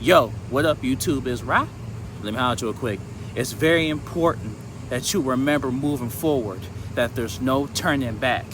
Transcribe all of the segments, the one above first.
Yo, what up YouTube, is Ra? Let me holler real quick. It's very important that you remember moving forward, that there's no turning back,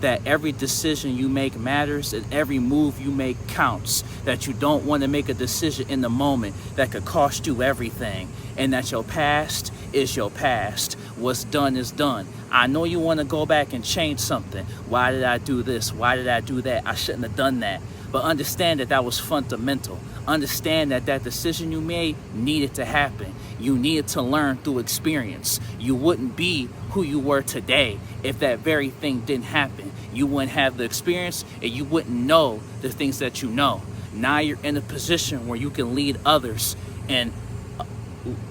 that every decision you make matters and every move you make counts, that you don't want to make a decision in the moment that could cost you everything, and that your past is your past. What's done is done. I know you want to go back and change something. Why did I do this? Why did I do that? I shouldn't have done that. But understand that that was fundamental. Understand that that decision you made needed to happen. You needed to learn through experience. You wouldn't be who you were today if that very thing didn't happen. You wouldn't have the experience and you wouldn't know the things that you know. Now you're in a position where you can lead others and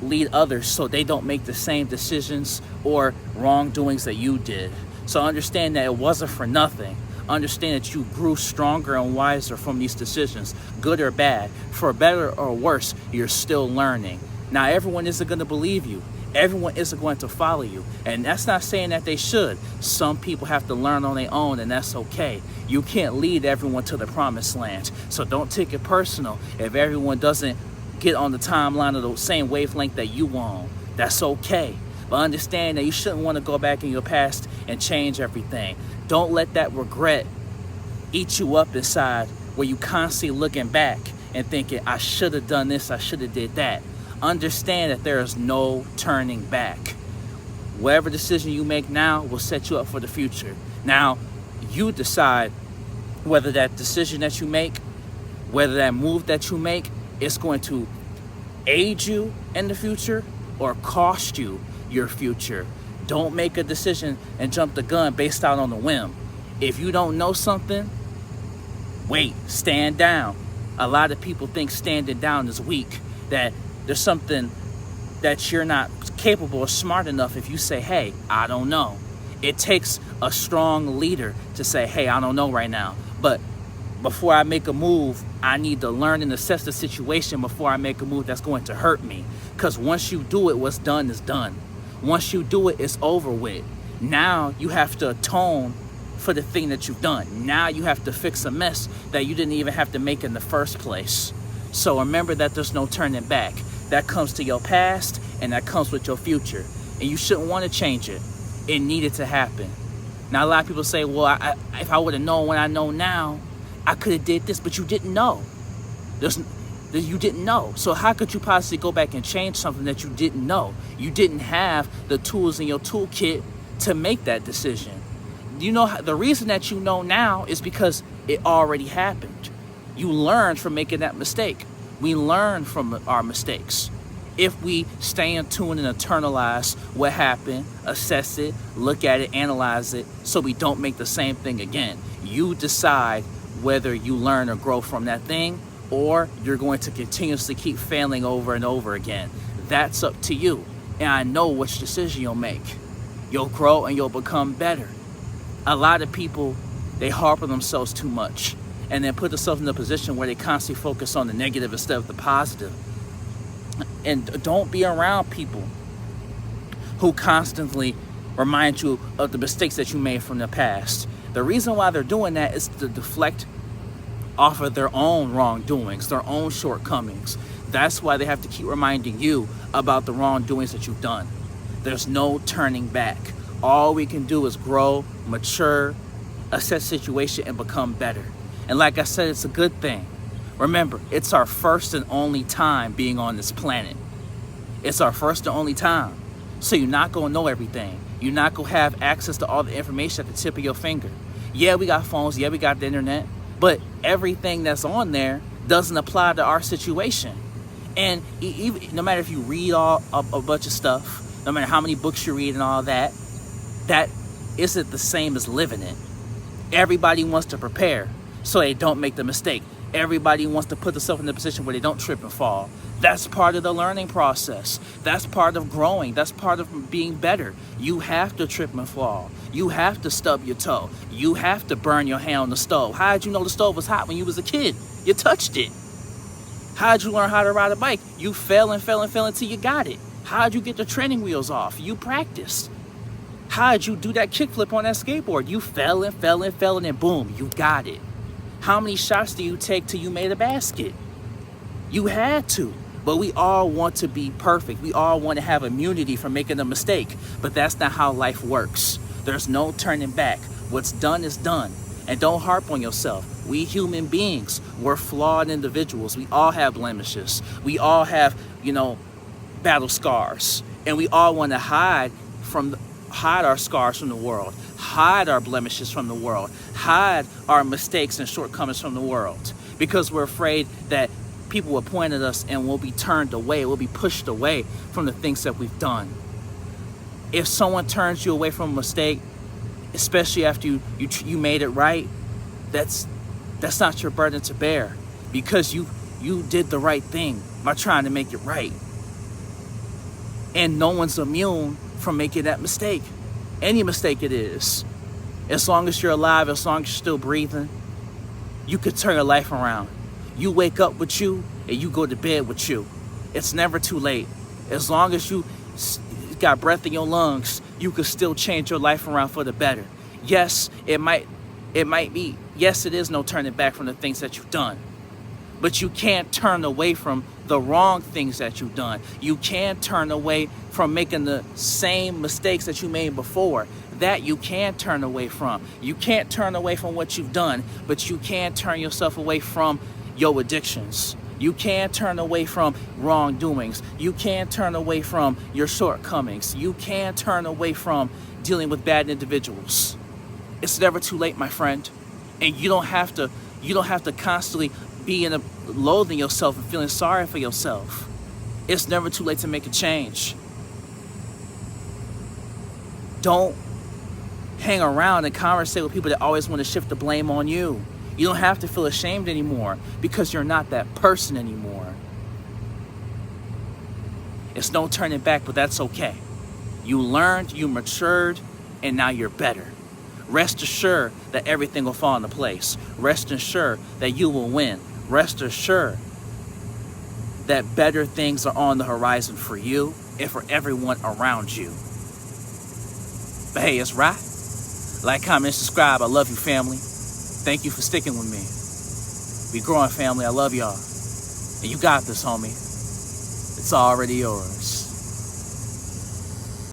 lead others so they don't make the same decisions or wrongdoings that you did. So understand that it wasn't for nothing. Understand that you grew stronger and wiser from these decisions, good or bad. For better or worse, you're still learning. Now, everyone isn't going to believe you. Everyone isn't going to follow you. And that's not saying that they should. Some people have to learn on their own, and that's okay. You can't lead everyone to the promised land. So don't take it personal if everyone doesn't get on the timeline of the same wavelength that you on. That's okay. But understand that you shouldn't want to go back in your past and change everything. Don't let that regret eat you up inside where you constantly looking back and thinking, I should have done this, I should have did that. Understand that there is no turning back. Whatever decision you make now will set you up for the future. Now, you decide whether that decision that you make, whether that move that you make is going to aid you in the future or cost you your future. Don't make a decision and jump the gun based out on the whim. If you don't know something, wait, stand down. A lot of people think standing down is weak, that there's something that you're not capable or smart enough if you say, hey, I don't know. It takes a strong leader to say, hey, I don't know right now. But before I make a move, I need to learn and assess the situation before I make a move that's going to hurt me. Because once you do it, what's done is done. Once you do it, it's over with. Now you have to atone for the thing that you've done. Now you have to fix a mess that you didn't even have to make in the first place. So remember that there's no turning back. That comes to your past and that comes with your future. And you shouldn't want to change it. It needed to happen. Now a lot of people say, well, if I would have known what I know now, I could have did this, but you didn't know. You didn't know. So how could you possibly go back and change something that you didn't know? You didn't have the tools in your toolkit to make that decision. You know, the reason that you know now is because it already happened. You learned from making that mistake. We learn from our mistakes. If we stay in tune and internalize what happened, assess it, look at it, analyze it, so we don't make the same thing again. You decide whether you learn or grow from that thing, or you're going to continuously keep failing over and over again. That's up to you. And I know which decision you'll make. You'll grow and you'll become better. A lot of people, they harp on themselves too much and then put themselves in a position where they constantly focus on the negative instead of the positive. And don't be around people who constantly remind you of the mistakes that you made from the past. The reason why they're doing that is to deflect off of their own wrongdoings, their own shortcomings. That's why they have to keep reminding you about the wrongdoings that you've done. There's no turning back. All we can do is grow, mature, assess situation, and become better. And like I said, it's a good thing. Remember, it's our first and only time being on this planet. It's our first and only time. So you're not going to know everything. You're not going to have access to all the information at the tip of your finger. Yeah, we got phones. Yeah, we got the internet. But everything that's on there doesn't apply to our situation. And even, no matter if you read a bunch of stuff, no matter how many books you read and all that, that isn't the same as living it. Everybody wants to prepare so they don't make the mistake. Everybody wants to put themselves in a position where they don't trip and fall. That's part of the learning process. That's part of growing. That's part of being better. You have to trip and fall. You have to stub your toe. You have to burn your hand on the stove. How did you know the stove was hot when you was a kid? You touched it. How did you learn how to ride a bike? You fell and fell and fell until you got it. How did you get the training wheels off? You practiced. How did you do that kickflip on that skateboard? You fell and fell and fell and then boom, you got it. How many shots do you take till you made a basket? You had to. But we all want to be perfect. We all want to have immunity from making a mistake. But that's not how life works. There's no turning back. What's done is done. And don't harp on yourself. We human beings, we're flawed individuals. We all have blemishes. We all have, battle scars. And we all want to hide our scars from the world, hide our blemishes from the world, hide our mistakes and shortcomings from the world, because we're afraid that people will point at us and we'll be turned away, we'll be pushed away from the things that we've done. If someone turns you away from a mistake, especially after you made it right, that's not your burden to bear, because you did the right thing by trying to make it right. And no one's immune from making that mistake. Any mistake it is. As long as you're alive, as long as you're still breathing, you could turn your life around. You wake up with you and you go to bed with you. It's never too late. As long as you got breath in your lungs, you could still change your life around for the better. Yes, it might be, yes, it is no turning back from the things that you've done. But you can't turn away from the wrong things that you've done. You can't turn away from making the same mistakes that you made before. That you can't turn away from. You can't turn away from what you've done, but you can't turn yourself away from your addictions. You can't turn away from wrongdoings. You can't turn away from your shortcomings. You can't turn away from dealing with bad individuals. It's never too late, my friend. And you don't have to constantly be loathing yourself and feeling sorry for yourself. It's never too late to make a change. Don't hang around and conversate with people that always want to shift the blame on you. You don't have to feel ashamed anymore, because you're not that person anymore. It's no turning back, but that's okay. You learned, you matured, and now you're better. Rest assured that everything will fall into place. Rest assured that you will win. Rest assured that better things are on the horizon for you and for everyone around you. But hey, it's Ra. Like, comment, subscribe. I love you, family. Thank you for sticking with me. We growing, family. I love y'all. And you got this, homie. It's already yours.